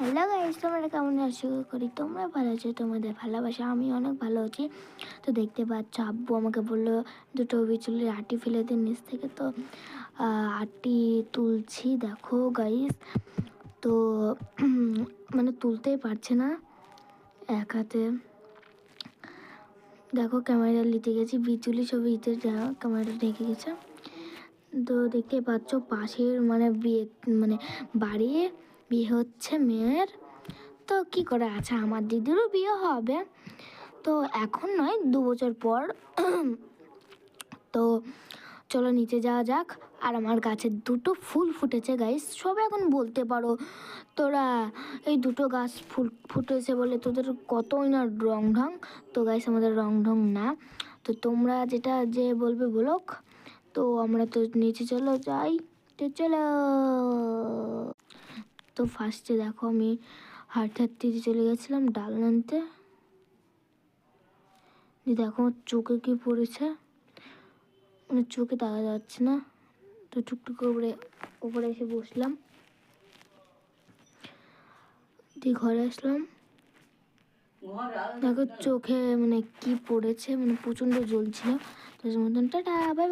Hello guys, তোমরা কেমন আছো? করি তোমরা ভালো আছো? তোমাদের ভালোবাসা আমি অনেক ভালো আছি। তো দেখতে পাচ্ছ, আব্বু আমাকে বললো দুটো বিচুলির আটি ফেলে দিন নিচ থেকে। তো আটি তুলছি, দেখো গাইস। তো মানে তুলতেই পারছে না এক হাতে। দেখো ক্যামেরা নিতে গেছি, বিচুলি ছবি ইতে যা ক্যামেরাটা ঢেকে গেছে। তো দেখতে পাচ্ছ পাশের মানে বিয়ে মানে বাড়ি বিয়ে হচ্ছে মেয়ের। তো কি করে আছে, আমার দিদিরও বিয়ে হবে, তো এখন নয় 2 বছর পর। তো চলো নিচে যাওয়া যাক। আর আমার গাছে দুটো ফুল ফুটেছে গাইস, সব এখন বলতে পারো তোরা এই দুটো গাছ ফুল ফুটেছে বলে তোদের কতই না রং ঢং। তো গাইস আমাদের রং ঢং না, তো তোমরা যেটা যে বলবে বলোক। তো আমরা তো নিচে চলো যাই, তো চলো। তো ফার্স্টে দেখো আমি হাঁটতে হাঁটতে চলে গেছিলাম ডাল আনতে। দেখো আমার চোখে কি পড়েছে, মানে চোখে দেখা যাচ্ছে না। তো টুকটুক করে উপরে এসে বসলাম, দিয়ে ঘরে আসলাম। দেখো চোখে মানে কি পড়েছে, মানে প্রচণ্ড জ্বলছিল। তো মতন টাটা, বাই বাই।